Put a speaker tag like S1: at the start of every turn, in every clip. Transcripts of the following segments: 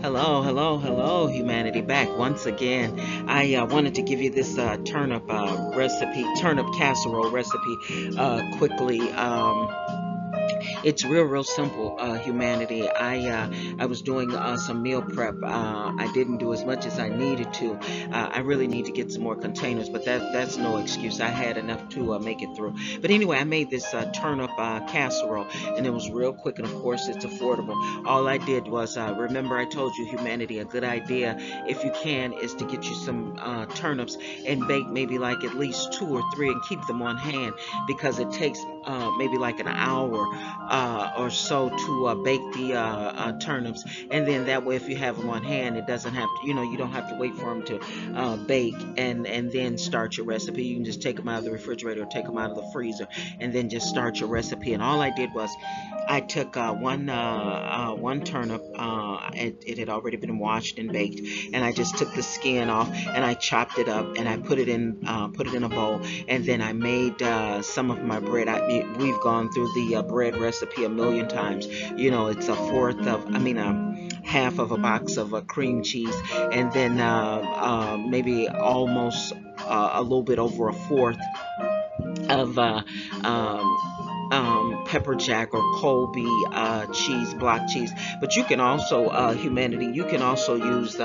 S1: Hello, hello, hello, humanity. Back once again. I wanted to give you this turnip recipe, turnip casserole recipe quickly. It's real simple, humanity. I was doing some meal prep. I didn't do as much as I needed to. I really need to get some more containers, but that's no excuse. I had enough to make it through. But anyway, I made this turnip casserole, and it was real quick, and of course, it's affordable. All I did was remember I told you, humanity, a good idea, if you can, is to get you some turnips and bake maybe like at least two or three and keep them on hand because it takes maybe like an hour or so to bake the turnips, and then that way if you have them on hand, it doesn't have to, you don't have to wait for them to bake and then start your recipe. You can just take them out of the refrigerator or take them out of the freezer and then just start your recipe. And all I did was I took one turnip. It had already been washed and baked, and I just took the skin off and I chopped it up and I put it in a bowl. And then I made some of my bread. We've gone through the bread recipe a million times. It's a half of a box of cream cheese, and then maybe almost a little bit over a fourth of pepper jack or Colby cheese, block cheese. But you can also, humanity, you can also use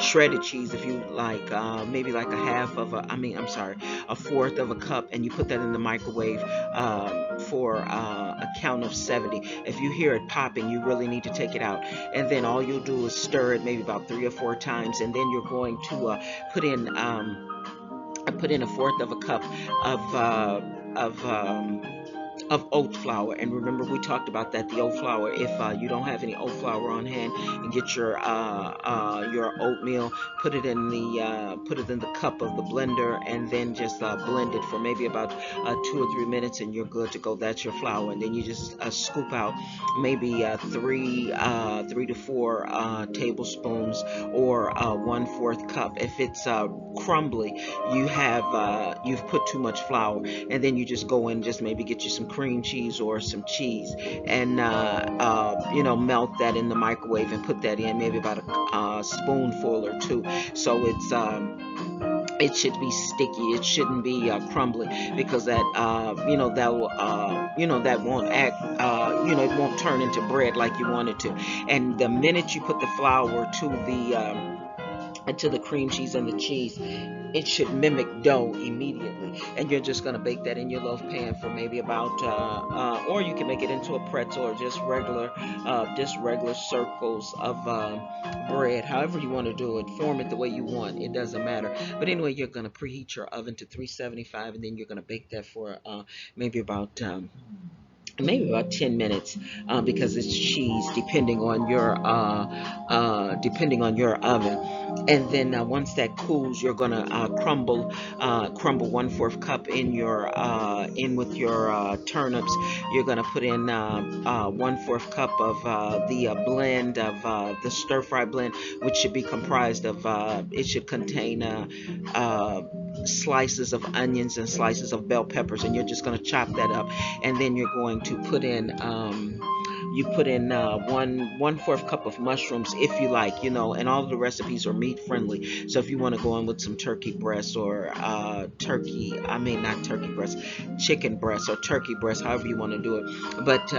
S1: shredded cheese if you like, maybe like a half of I'm sorry, a fourth of a cup, and you put that in the microwave for a count of 70. If you hear it popping, you really need to take it out. And then all you'll do is stir it maybe about 3 or 4 times, and then you're going to put in I put in a fourth of a cup of of um, of oat flour. And remember, we talked about that, the oat flour. If you don't have any oat flour on hand, and get your oatmeal, put it in the cup of the blender, and then just blend it for maybe about 2 or 3 minutes, and you're good to go. That's your flour. And then you just scoop out maybe three to four tablespoons, or 1/4 cup. If it's crumbly, you've put too much flour. And then you just go in, just maybe get you some cream cheese or some cheese, and melt that in the microwave and put that in maybe about a spoonful or two. So it should be sticky. It shouldn't be crumbly, because that won't act. It won't turn into bread like you want it to. And the minute you put the flour to the cream cheese and the cheese, it should mimic dough immediately. And you're just going to bake that in your loaf pan for maybe about or you can make it into a pretzel, or just regular circles of bread. However you want to do it, form it the way you want, it doesn't matter. But anyway, you're going to preheat your oven to 375, and then you're going to bake that for maybe about 10 minutes, because it's cheese, depending on your oven. And then once that cools, you're gonna crumble 1/4 cup in with your turnips. You're gonna put in 1/4 cup of the blend of the stir fry blend, which should be comprised of it should contain slices of onions and slices of bell peppers, and you're just going to chop that up. And then you're going to put in you put in 1/4 cup of mushrooms, if you like, and all of the recipes are meat friendly. So if you want to go in with some turkey breast, or not turkey breast, chicken breast or turkey breast, however you want to do it. But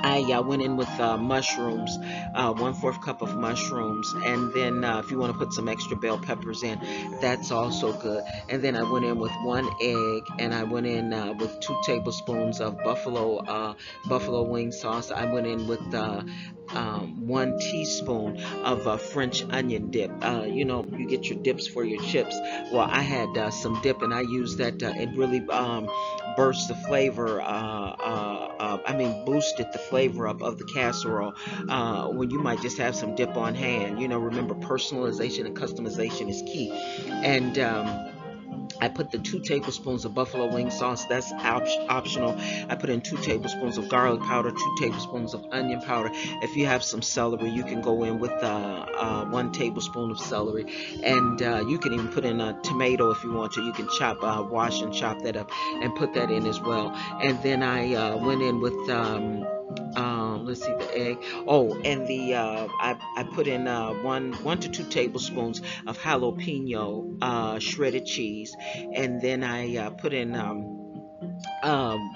S1: I went in with mushrooms, 1/4 cup of mushrooms, and then if you want to put some extra bell peppers in, that's also good. And then I went in with 1 egg, and I went in with 2 tablespoons of buffalo wing sauce. I went in with 1 teaspoon of French onion dip. You get your dips for your chips. Well, I had some dip, and I used that. It really burst the flavor. Boosted the flavor up of the casserole. When you might just have some dip on hand. Remember, personalization and customization is key. And I put the 2 tablespoons of buffalo wing sauce. That's optional. I put in 2 tablespoons of garlic powder, 2 tablespoons of onion powder. If you have some celery, you can go in with 1 tablespoon of celery, and you can even put in a tomato if you want to. You can wash and chop that up, and put that in as well. And then I went in with Let's see, the egg. Oh, and the I put in one to 2 tablespoons of jalapeno shredded cheese, and then I put in um,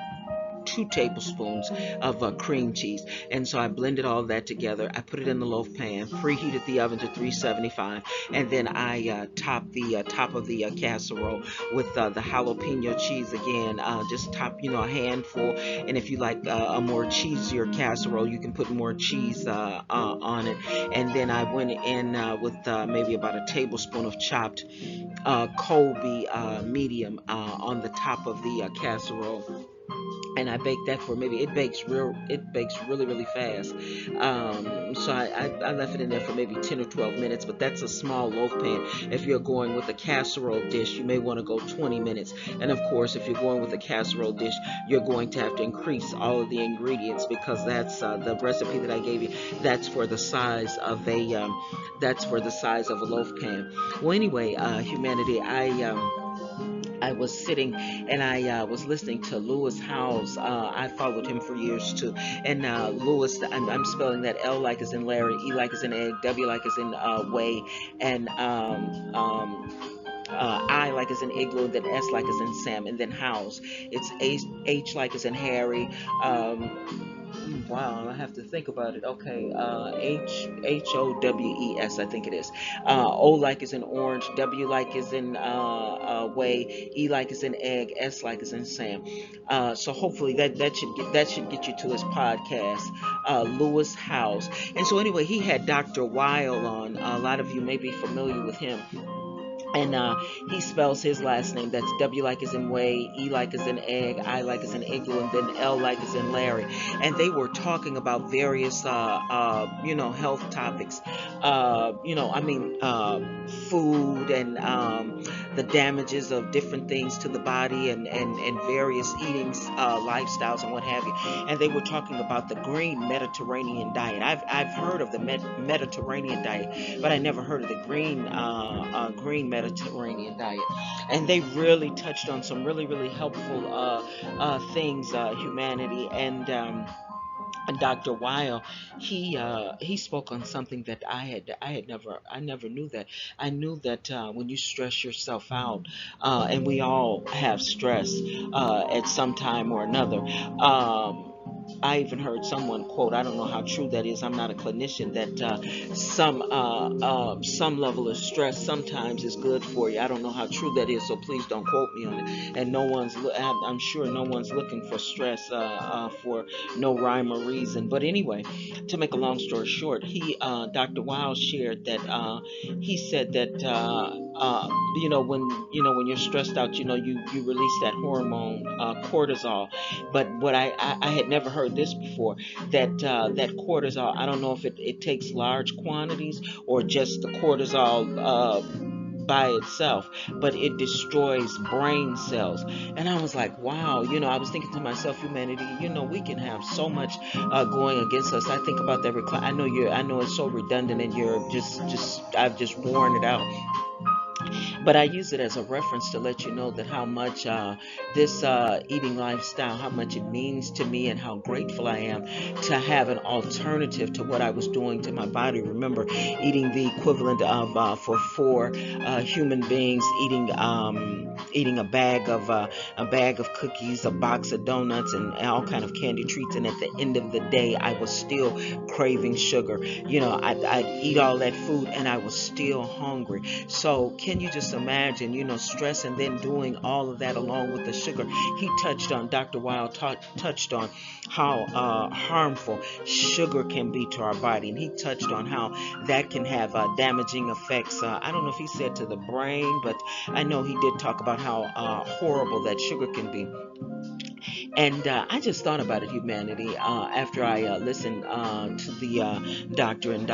S1: 2 tablespoons of cream cheese. And so I blended all that together. I put it in the loaf pan, preheated the oven to 375, and then I topped the top of the casserole with the jalapeno cheese again. Just top, a handful. And if you like a more cheesier casserole, you can put more cheese on it. And then I went in with maybe about a tablespoon of chopped Colby medium on the top of the casserole, and I bake that for maybe it bakes really really fast. So I left it in there for maybe 10 or 12 minutes, but that's a small loaf pan. If you're going with a casserole dish, you may want to go 20 minutes. And of course, if you're going with a casserole dish, you're going to have to increase all of the ingredients, because that's the recipe that I gave you. That's for the size of a loaf pan. Well, anyway, humanity, I was sitting and I was listening to Lewis Howes. I followed him for years too. And Lewis, I'm spelling that L like is in Larry, E like is in egg, W like is in way, and I like is in igloo, and then S like is in Sam, and then Howes. It's H like is in Harry. Wow, I have to think about it. Okay, Howes, I think it is. O like is in orange, W like is in way, E like is in egg, S like is in Sam. So hopefully that should get you to his podcast, Lewis House. And so anyway, he had Dr. Weil on. A lot of you may be familiar with him, and he spells his last name. That's W like is in way, E like is in egg, I like is in igloo, and then L like is in Larry. And they were talking about various, health topics. Food and the damages of different things to the body, and various eating lifestyles and what have you. And they were talking about the green Mediterranean diet. I've heard of the Mediterranean diet, but I never heard of the green Mediterranean diet. And they really touched on some really really helpful things, humanity. And Dr. Weil, he spoke on something that I never knew that. I knew that when you stress yourself out, and we all have stress at some time or another. I even heard someone quote, I don't know how true that is, I'm not a clinician, that some level of stress sometimes is good for you. I don't know how true that is, so please don't quote me on it. And I'm sure no one's looking for stress for no rhyme or reason. But anyway, to make a long story short, Dr. Wiles shared that he said that when you're stressed out, you release that hormone, cortisol. But what I had never heard this before, that cortisol, I don't know if it takes large quantities or just the cortisol by itself, but it destroys brain cells. And I was like, wow, I was thinking to myself, humanity, we can have so much going against us. I think about that. I know it's so redundant, and I've just worn it out, but I use it as a reference to let you know that how much this eating lifestyle, how much it means to me, and how grateful I am to have an alternative to what I was doing to my body. Remember, eating the equivalent of for four human beings, eating a bag of cookies, a box of donuts, and all kind of candy treats. And at the end of the day, I was still craving sugar. I'd eat all that food, and I was still hungry. So can you just imagine, stress and then doing all of that along with the sugar? Dr. Weil touched on how harmful sugar can be to our body. And he touched on how that can have damaging effects. I don't know if he said to the brain, but I know he did talk about how horrible that sugar can be. And I just thought about it, humanity, after I listened to the doctor and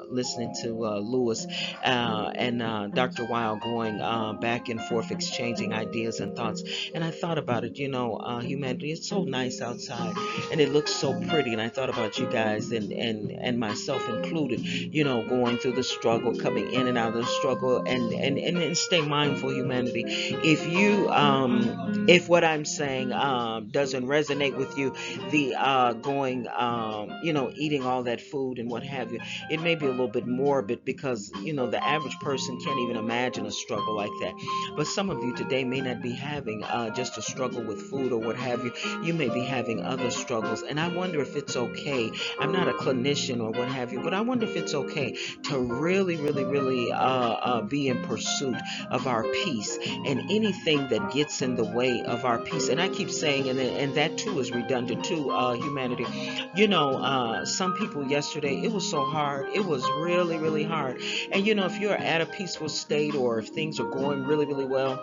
S1: listening to Lewis and Dr. Weil going back and forth, exchanging ideas and thoughts. And I thought about it, humanity, it's so nice outside and it looks so pretty. And I thought about you guys and myself included, going through the struggle, coming in and out of the struggle, and stay mindful, humanity. If if what I'm saying doesn't resonate with you, the going, eating all that food and what have you, it may be a little bit morbid because, the average person can't even imagine a struggle like that. But some of you today may not be having just a struggle with food or what have you. You may be having other struggles. And I wonder if it's okay. I'm not a clinician or what have you, but I wonder if it's okay to really, really, really be in pursuit of our peace, and anything that gets in the way of our peace. And I keep saying, and that too is redundant to humanity. Some people yesterday, it was so hard. It was really, really hard. And if you're at a peaceful state, or if things are going really, really well,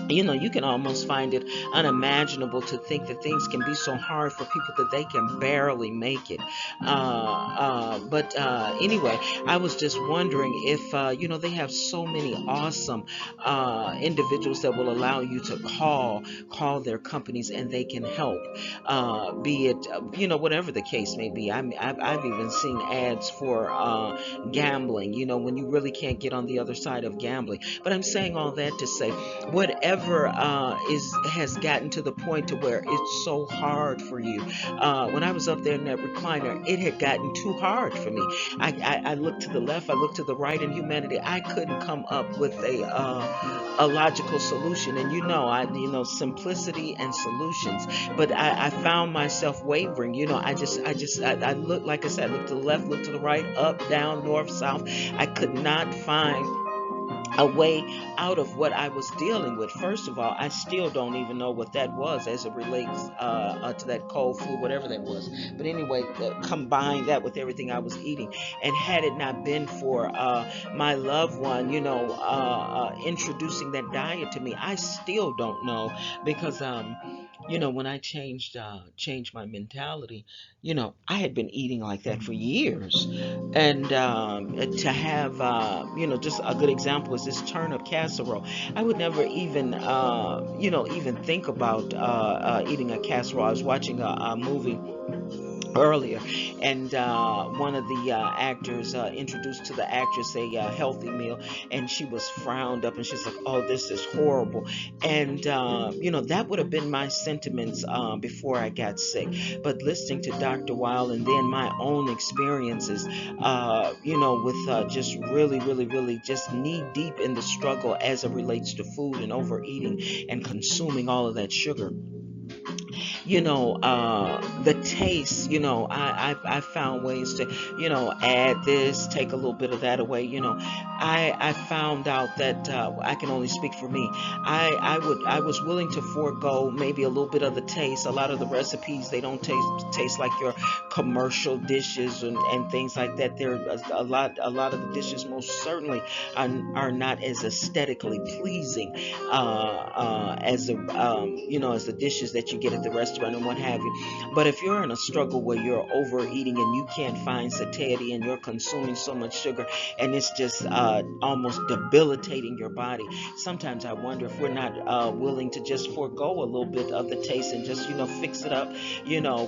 S1: you can almost find it unimaginable to think that things can be so hard for people that they can barely make it. But anyway, I was just wondering if, they have so many awesome individuals that will allow you to call their companies, and they can help, be it, whatever the case may be. I've even seen ads for gambling, when you really can't get on the other side of gambling. But I'm saying all that to say, whatever is has gotten to the point to where it's so hard for you. When I was up there in that recliner, it had gotten too hard for me. I looked to the left, I looked to the right, in humanity, I couldn't come up with a logical solution. And simplicity and solutions. But I found myself wavering. I looked, like I said, I looked to the left, looked to the right, up, down, north, south. I could not find a way out of what I was dealing with. First of all, I still don't even know what that was as it relates to that cold flu, whatever that was. But anyway, combine that with everything I was eating. And had it not been for my loved one, introducing that diet to me, I still don't know. Because when I changed my mentality, I had been eating like that for years. And to have, just a good example is this turnip casserole. I would never even, even think about eating a casserole. I was watching a movie earlier, and one of the actors introduced to the actress a healthy meal, and she was frowned up, and she's like, oh, this is horrible. And that would have been my sentiments before I got sick. But listening to Dr. Weil, and then my own experiences, with just really, really, really just knee deep in the struggle as it relates to food and overeating and consuming all of that sugar, the taste, I found ways to, add this, take a little bit of that away. I found out that I can only speak for me. I was willing to forego maybe a little bit of the taste. A lot of the recipes, they don't taste like your commercial dishes, and things like that. There a lot of the dishes most certainly are not as aesthetically pleasing as the dishes that you get at the restaurant and what have you. But if you're in a struggle where you're overeating and you can't find satiety, and you're consuming so much sugar, and it's just almost debilitating your body, sometimes I wonder if we're not willing to just forego a little bit of the taste, and just fix it up,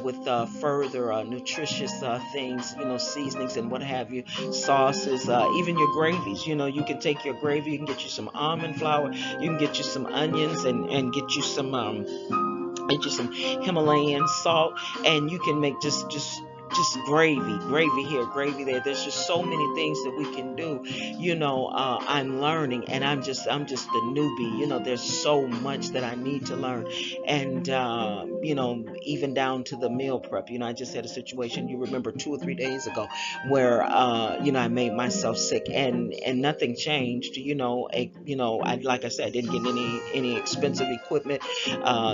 S1: with further nutritious things, seasonings and what have you, sauces, even your gravies. You can take your gravy, you can get you some almond flour, you can get you some onions, and get you some Himalayan salt, and you can make just gravy here, gravy there. There's just so many things that we can do. I'm learning, and I'm just a newbie. There's so much that I need to learn, and even down to the meal prep. I just had a situation, you remember, 2 or 3 days ago, where I made myself sick, and nothing changed. Like I said, I didn't get any expensive equipment.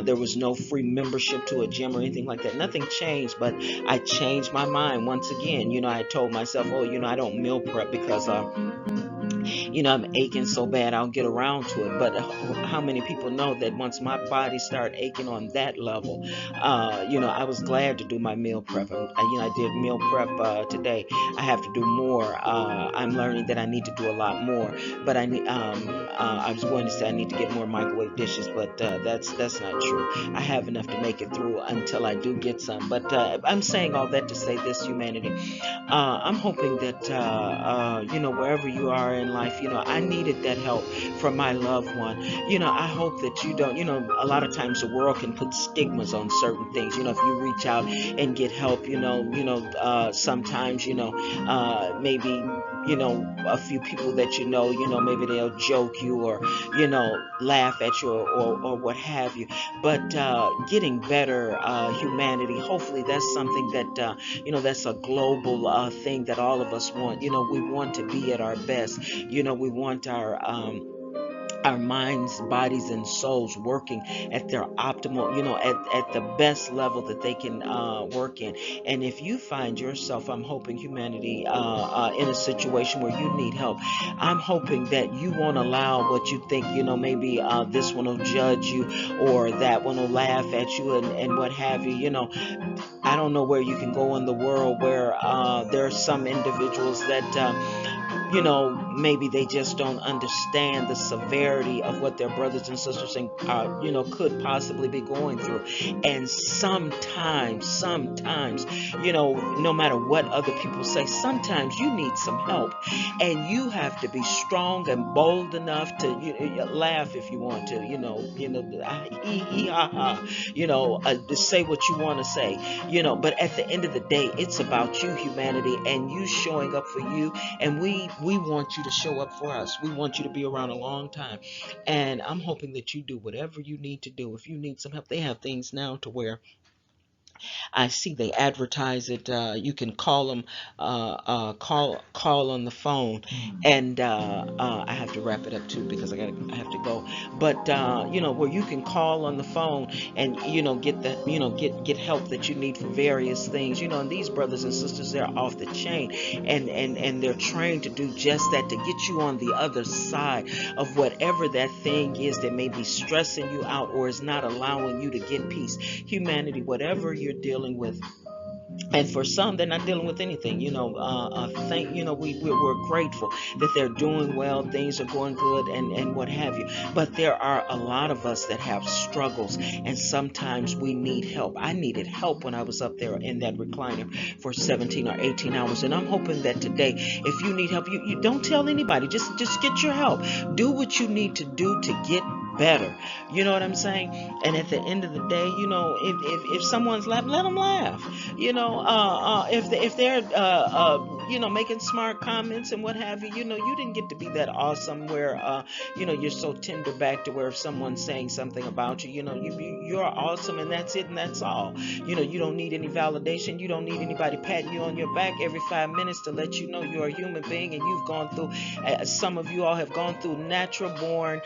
S1: There was no free membership to a gym or anything like that. Nothing changed, but I changed my mind once again. I told myself, oh, I don't meal prep because I'm aching so bad I'll get around to it. But how many people know that once my body started aching on that level, I was glad to do my meal prep. I did meal prep today. I have to do more. I'm learning that I need to do a lot more. But I was going to say I need to get more microwave dishes, but that's not true. I have enough to make it through until I do get some. But I'm saying all that to say this, humanity. I'm hoping that wherever you are in life, life. I needed that help from my loved one. I hope that you don't. A lot of times the world can put stigmas on certain things. If you reach out and get help, sometimes, maybe, a few people that maybe they'll joke you or, laugh at you or what have you. But getting better, humanity, hopefully that's something that, that's a global thing that all of us want. We want to be at our best. We want our minds, bodies, and souls working at their optimal, at the best level that they can work in. And if you find yourself, I'm hoping, humanity, in a situation where you need help, I'm hoping that you won't allow what you think, maybe this one will judge you or that one will laugh at you and what have you. I don't know where you can go in the world where there are some individuals that maybe they just don't understand the severity of what their brothers and sisters could possibly be going through. And sometimes, no matter what other people say, sometimes you need some help, and you have to be strong and bold enough to laugh if you want to, ha ha, to say what you want to say, but at the end of the day, it's about you, humanity, and you showing up for you. And we want you to show up for us. We want you to be around a long time. And I'm hoping that you do whatever you need to do. If you need some help, they have things now to where I see they advertise it. You can call them, call on the phone, and I have to wrap it up too because I have to go. But where you can call on the phone and get the get help that you need for various things. And these brothers and sisters, they're off the chain, and they're trained to do just that, to get you on the other side of whatever that thing is that may be stressing you out or is not allowing you to get peace. Humanity, whatever you're dealing with, and for some they're not dealing with anything, thank we're grateful that they're doing well, things are going good, and what have you. But there are a lot of us that have struggles, and sometimes we need help. I needed help when I was up there in that recliner for 17 or 18 hours, and I'm hoping that today, if you need help, you don't tell anybody, just get your help. Do what you need to do to get better. You know what I'm saying? And at the end of the day, if someone's laughing, let them laugh. If they're making smart comments and what have you, you didn't get to be that awesome where you're so tender back to where if someone's saying something about you, you're awesome and that's it and that's all. You don't need any validation. You don't need anybody patting you on your back every 5 minutes to let you know you're a human being and you've gone through. Some of you all have gone through natural born,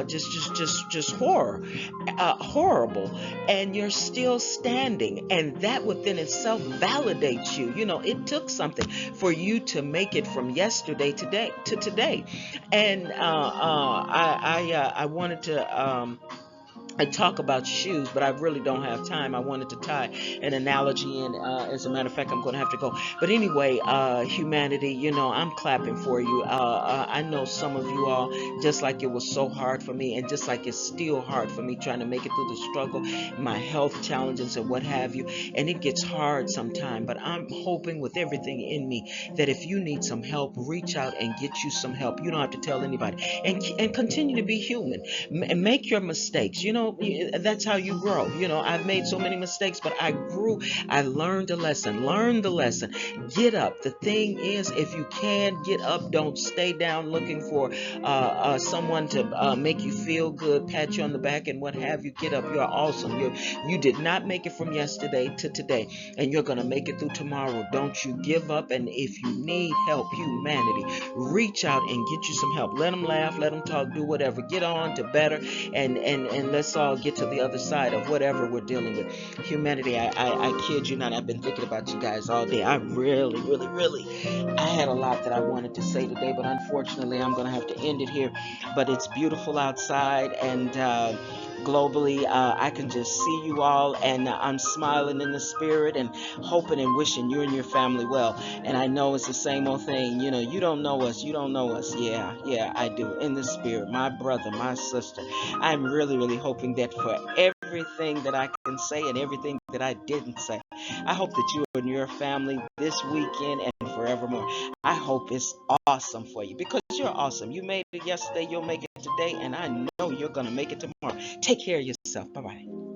S1: just horrible, and you're still standing, and that within itself validates you. It took something for you to make it from yesterday to today. And I wanted to I talk about shoes, but I really don't have time. I wanted to tie an analogy in. As a matter of fact, I'm going to have to go. But anyway, humanity, I'm clapping for you. I know some of you all, just like it was so hard for me, and just like it's still hard for me trying to make it through the struggle, my health challenges and what have you. And it gets hard sometimes, but I'm hoping with everything in me that if you need some help, reach out and get you some help. You don't have to tell anybody. And continue to be human. Make your mistakes. That's how you grow. I've made so many mistakes, but I grew. I learned a lesson. Learn the lesson. Get up. The thing is, if you can get up, don't stay down looking for someone to make you feel good, pat you on the back, and what have you. Get up. You're awesome. You did not make it from yesterday to today, and you're gonna make it through tomorrow. Don't you give up. And if you need help, humanity, reach out and get you some help. Let them laugh. Let them talk. Do whatever. Get on to better, and let's all get to the other side of whatever we're dealing with. Humanity, I kid you not, I've been thinking about you guys all day. I really, really, really, I had a lot that I wanted to say today, but unfortunately I'm going to have to end it here. But it's beautiful outside, and globally, I can just see you all, and I'm smiling in the spirit and hoping and wishing you and your family well. And I know it's the same old thing. You don't know us. You don't know us. Yeah, I do. In the spirit, my brother, my sister. I'm really, really hoping that for everything that I can say and everything that I didn't say, I hope that you and your family this weekend and forevermore. I hope it's awesome for you because you're awesome. You made it yesterday, you'll make it today, and I know you're going to make it tomorrow. Take care of yourself. Bye bye.